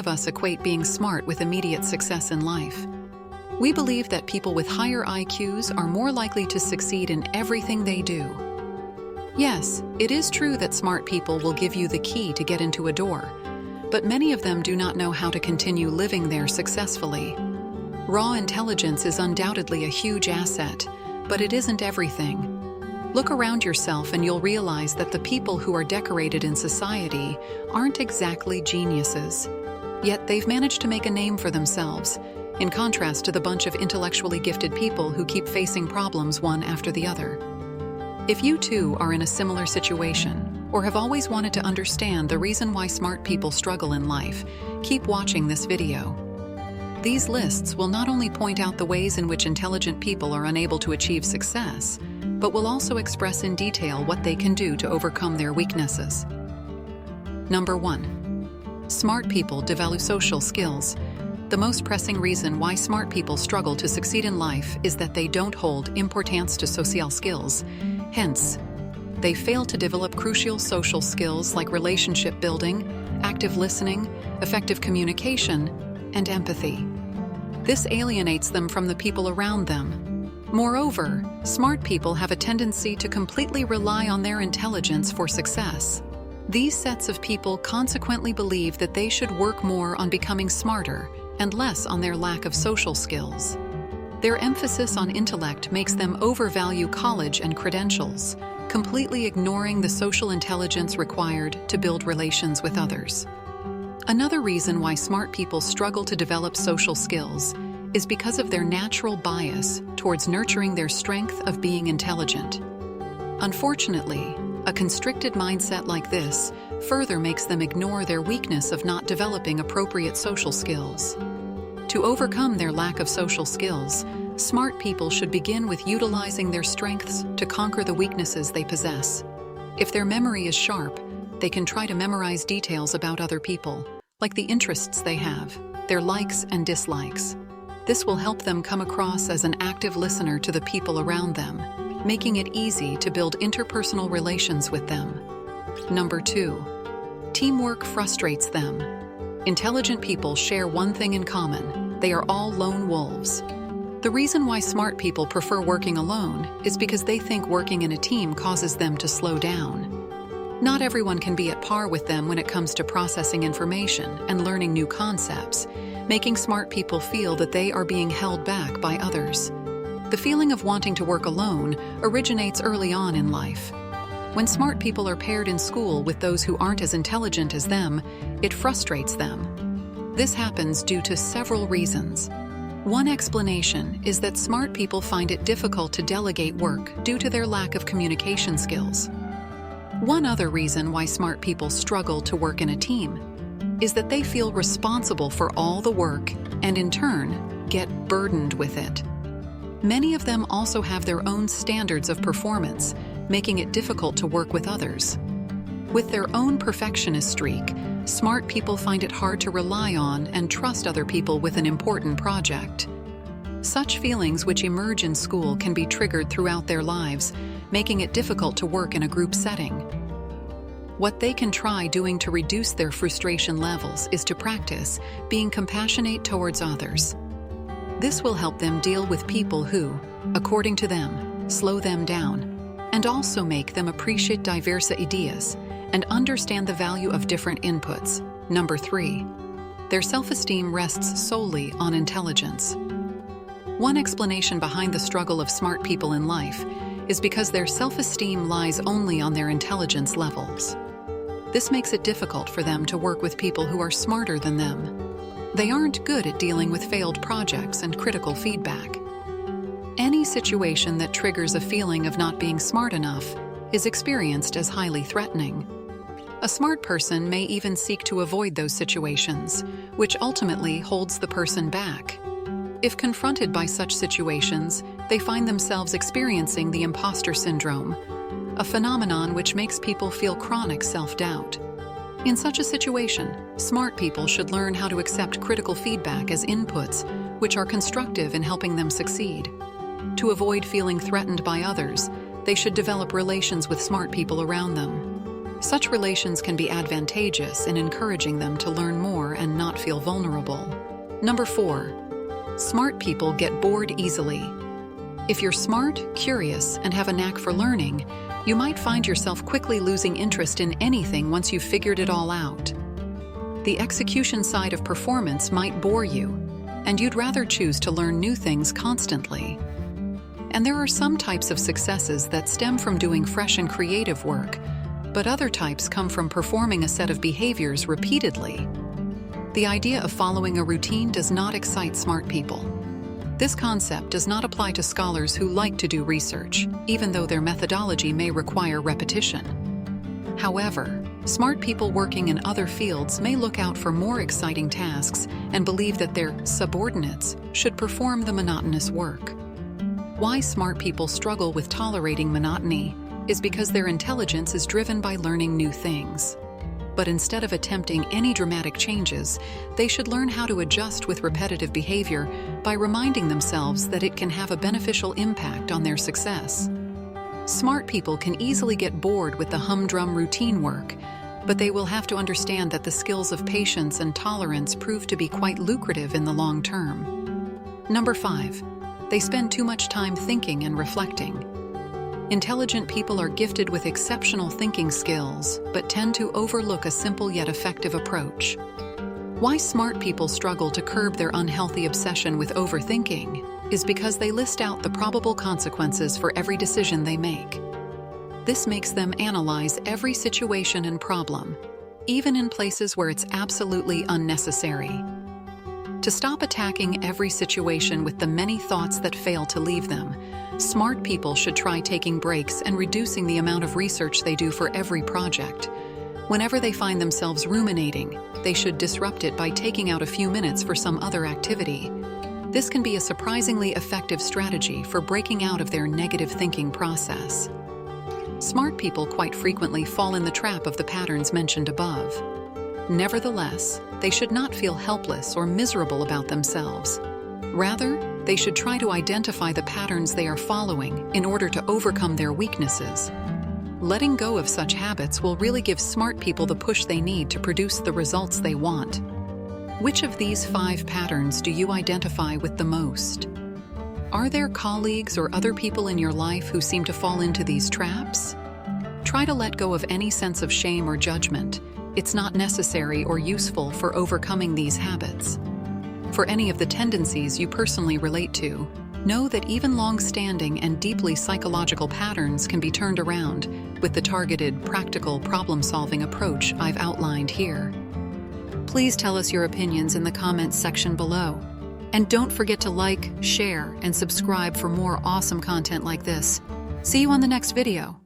of us equate being smart with immediate success in life. We believe that people with higher IQs are more likely to succeed in everything they do. Yes, it is true that smart people will give you the key to get into a door, but many of them do not know how to continue living there successfully. Raw intelligence is undoubtedly a huge asset, but it isn't everything. Look around yourself and you'll realize that the people who are decorated in society aren't exactly geniuses. Yet they've managed to make a name for themselves, in contrast to the bunch of intellectually gifted people who keep facing problems one after the other. If you too are in a similar situation, or have always wanted to understand the reason why smart people struggle in life, keep watching this video. These lists will not only point out the ways in which intelligent people are unable to achieve success, but will also express in detail what they can do to overcome their weaknesses. Number 1. Smart people devalue social skills. The most pressing reason why smart people struggle to succeed in life is that they don't hold importance to social skills. Hence, they fail to develop crucial social skills like relationship building, active listening, effective communication, and empathy. This alienates them from the people around them. Moreover, smart people have a tendency to completely rely on their intelligence for success. These sets of people consequently believe that they should work more on becoming smarter and less on their lack of social skills. Their emphasis on intellect makes them overvalue college and credentials, completely ignoring the social intelligence required to build relations with others. Another reason why smart people struggle to develop social skills is because of their natural bias towards nurturing their strength of being intelligent. Unfortunately, a constricted mindset like this further makes them ignore their weakness of not developing appropriate social skills. To overcome their lack of social skills, smart people should begin with utilizing their strengths to conquer the weaknesses they possess. If their memory is sharp, they can try to memorize details about other people, like the interests they have, their likes and dislikes. This will help them come across as an active listener to the people around them, making it easy to build interpersonal relations with them. Number 2. Teamwork frustrates them. Intelligent people share one thing in common: they are all lone wolves. The reason why smart people prefer working alone is because they think working in a team causes them to slow down. Not everyone can be at par with them when it comes to processing information and learning new concepts, making smart people feel that they are being held back by others. The feeling of wanting to work alone originates early on in life. When smart people are paired in school with those who aren't as intelligent as them, it frustrates them. This happens due to several reasons. One explanation is that smart people find it difficult to delegate work due to their lack of communication skills. One other reason why smart people struggle to work in a team is that they feel responsible for all the work and, in turn, get burdened with it. Many of them also have their own standards of performance, making it difficult to work with others. With their own perfectionist streak, smart people find it hard to rely on and trust other people with an important project. Such feelings which emerge in school can be triggered throughout their lives, making it difficult to work in a group setting. What they can try doing to reduce their frustration levels is to practice being compassionate towards others. This will help them deal with people who, according to them, slow them down, and also make them appreciate diverse ideas and understand the value of different inputs. Number 3. Their self-esteem rests solely on intelligence. One explanation behind the struggle of smart people in life is because their self-esteem lies only on their intelligence levels. This makes it difficult for them to work with people who are smarter than them. They aren't good at dealing with failed projects and critical feedback. Any situation that triggers a feeling of not being smart enough is experienced as highly threatening. A smart person may even seek to avoid those situations, which ultimately holds the person back. If confronted by such situations, they find themselves experiencing the imposter syndrome, a phenomenon which makes people feel chronic self-doubt. In such a situation, smart people should learn how to accept critical feedback as inputs, which are constructive in helping them succeed. To avoid feeling threatened by others, they should develop relations with smart people around them. Such relations can be advantageous in encouraging them to learn more and not feel vulnerable. Number 4. Smart people get bored easily. If you're smart, curious, and have a knack for learning, you might find yourself quickly losing interest in anything once you've figured it all out. The execution side of performance might bore you, and you'd rather choose to learn new things constantly. And there are some types of successes that stem from doing fresh and creative work, but other types come from performing a set of behaviors repeatedly. The idea of following a routine does not excite smart people. This concept does not apply to scholars who like to do research, even though their methodology may require repetition. However, smart people working in other fields may look out for more exciting tasks and believe that their subordinates should perform the monotonous work. Why smart people struggle with tolerating monotony is because their intelligence is driven by learning new things. But instead of attempting any dramatic changes, they should learn how to adjust with repetitive behavior by reminding themselves that it can have a beneficial impact on their success. Smart people can easily get bored with the humdrum routine work, but they will have to understand that the skills of patience and tolerance prove to be quite lucrative in the long term. Number 5. They spend too much time thinking and reflecting. Intelligent people are gifted with exceptional thinking skills, but tend to overlook a simple yet effective approach. Why smart people struggle to curb their unhealthy obsession with overthinking is because they list out the probable consequences for every decision they make. This makes them analyze every situation and problem, even in places where it's absolutely unnecessary. To stop attacking every situation with the many thoughts that fail to leave them, smart people should try taking breaks and reducing the amount of research they do for every project. Whenever they find themselves ruminating, they should disrupt it by taking out a few minutes for some other activity. This can be a surprisingly effective strategy for breaking out of their negative thinking process. Smart people quite frequently fall in the trap of the patterns mentioned above. Nevertheless, they should not feel helpless or miserable about themselves. Rather, they should try to identify the patterns they are following in order to overcome their weaknesses. Letting go of such habits will really give smart people the push they need to produce the results they want. Which of these 5 patterns do you identify with the most? Are there colleagues or other people in your life who seem to fall into these traps? Try to let go of any sense of shame or judgment. It's not necessary or useful for overcoming these habits. For any of the tendencies you personally relate to, know that even long-standing and deeply psychological patterns can be turned around with the targeted, practical problem-solving approach I've outlined here. Please tell us your opinions in the comments section below. And don't forget to like, share, and subscribe for more awesome content like this. See you on the next video.